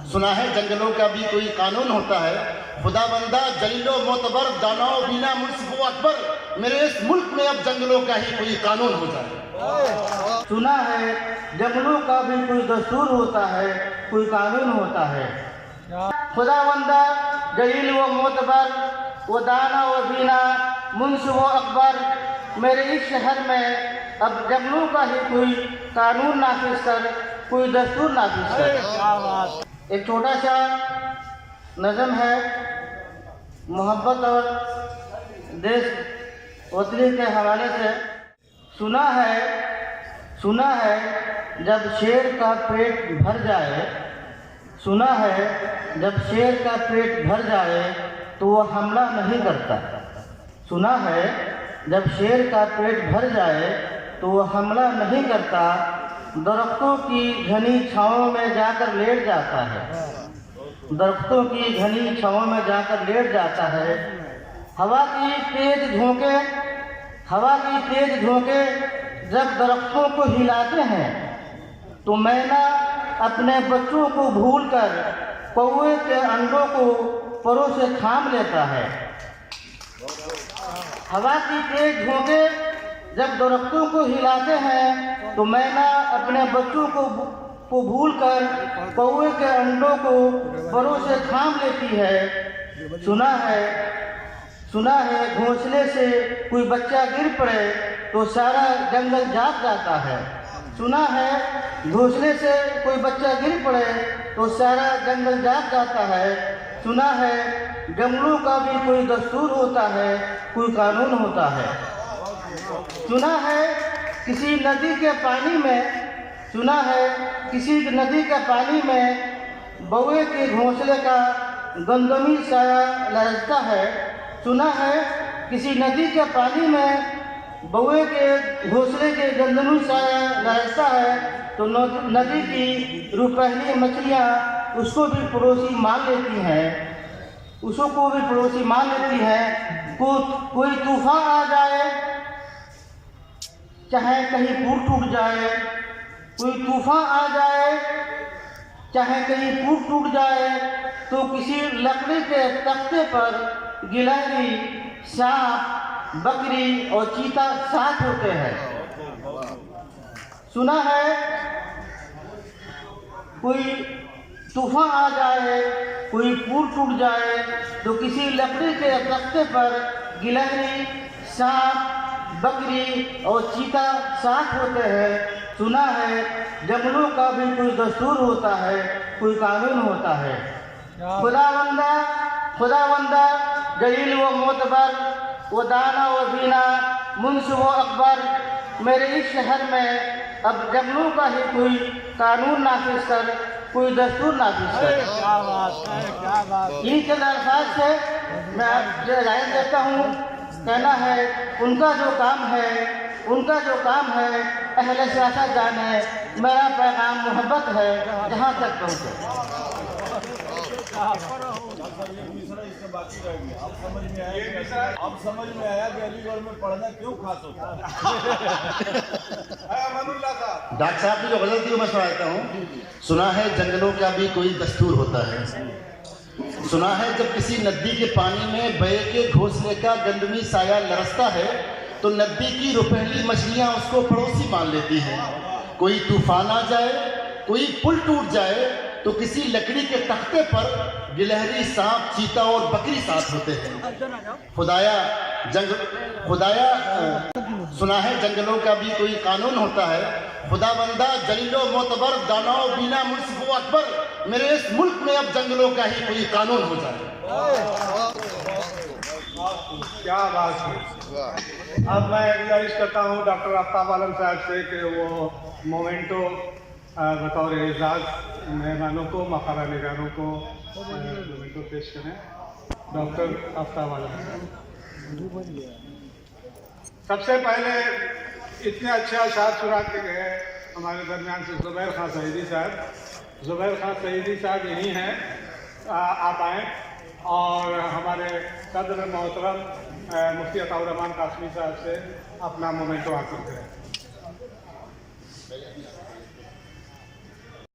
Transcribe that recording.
सुना है जंगलों का भी कोई कानून होता है। खुदाबंदा जलीलो मोतबर दानाओ बीना मुल्क अकबर, मेरे इस मुल्क में अब जंगलों का ही कोई कानून हो जाए। सुना है जंगलों का भी कोई दस्तूर होता है, कोई कानून होता है। खुदाबंदा जलील व मोतबर वो दाना व बीना मुंश व अकबर, मेरे इस शहर में अब जंगलों का ही कोई कानून नाफिज कर, कोई दस्तूर नाफिज कर। एक छोटा सा नज़म है मोहब्बत और देश वतनी के हवाले से। सुना है जब शेर का पेट भर जाए, सुना है जब शेर का पेट भर जाए तो वो हमला नहीं करता। सुना है जब शेर का पेट भर जाए तो वो हमला नहीं करता, दरख्तों की घनी छाँव में जाकर लेट जाता है, दरख्तों की घनी छाँव में जाकर लेट जाता है। हवा की तेज झोंके जब दरख्तों को हिलाते हैं तो मैना अपने बच्चों को भूलकर कौवे के अंडों को परों से थाम लेता है। हवा की तेज झोंके जब दरख्तों को हिलाते हैं तो मैना अपने बच्चों को भूलकर कौवे के अंडों को परों से थाम लेती है। सुना है घोंसले से कोई बच्चा गिर पड़े तो सारा जंगल जाग जाता है। सुना है घोंसले से कोई बच्चा गिर पड़े तो सारा जंगल जाग जाता है। सुना है जंगलों का भी कोई दस्तूर होता है, कोई कानून होता है। सुना है किसी नदी के पानी में बौए के घोंसले का गंदमी साया लहराता है। सुना है किसी नदी के पानी में बौए के घोंसले के गंदमी साया लहराता है तो नदी की रुपहली मछलियाँ उसको भी पड़ोसी मान लेती हैं। कोई तूफान आ जाए चाहे कहीं पुल टूट जाए, कोई तूफान आ जाए चाहे कहीं पुल टूट जाए तो किसी लकड़ी के तख्ते पर गिलहरी, सांप, बकरी और चीता साथ होते हैं। सुना है कोई तूफान आ जाए, कोई पुल टूट जाए तो किसी लकड़ी के तख्ते पर गिलहरी, सांप, बकरी और चीता साथ होते हैं। सुना है जंगलों का भी कोई दस्तूर होता है, कोई कानून होता है। खुदाबंदा जलील व मोतबर वो दाना व बीना मुंश व अकबर, मेरे इस शहर में अब जंगलों का ही कोई कानून नाफिज कर, कोई दस्तूर नाफिज कर। इन चंद अल्फाज से मैं आपको हिदायत देता हूँ। कहना है उनका जो काम है अहले सियासत जाने, मेरा पैगाम मोहब्बत है जहाँ तक पहुँचे। अब समझ में आया कि अलीगढ़ में पढ़ना क्यों खास होता है। डॉक्टर साहब की जो गलत थी मैं सुनाता हूँ। सुना है जंगलों का भी कोई दस्तूर होता है। सुना है जब किसी नदी के पानी में बये के घोंसले का गंदमी साया लरसता है तो नदी की रुपहली मछलियाँ उसको पड़ोसी मान लेती हैं। कोई तूफान आ जाए, कोई पुल टूट जाए तो किसी लकड़ी के तख्ते पर गिलहरी, सांप, चीता और बकरी साथ होते हैं। सुना है जंगलों का भी कोई कानून होता है। खुदाबंदा जलीलो मोतबर दानाओ बीना मुल्क अकबर, मेरे इस मुल्क में अब जंगलों का ही कोई कानून हो जाए। क्या बात है। अब मैं गुजारिश करता हूँ डॉक्टर आफ्ताब आलम साहब से कि वो मोमेंटो बतौर एजाज मेहमानों को, मकारा निगारों को मोमेंटो पेश करें। डॉक्टर आफ्ताब आलम साहब। सबसे पहले इतने अच्छे अशार सुना के गए हमारे दरमियान से ज़ुबैर खान सईदी साहब। ज़ुबैर खान सईदी साहब यही हैं, आप आएँ और हमारे सदर मोहतरम मुफ्ती अताउर रहमान कासमी साहब से अपना मोमेंटो हासिल करें।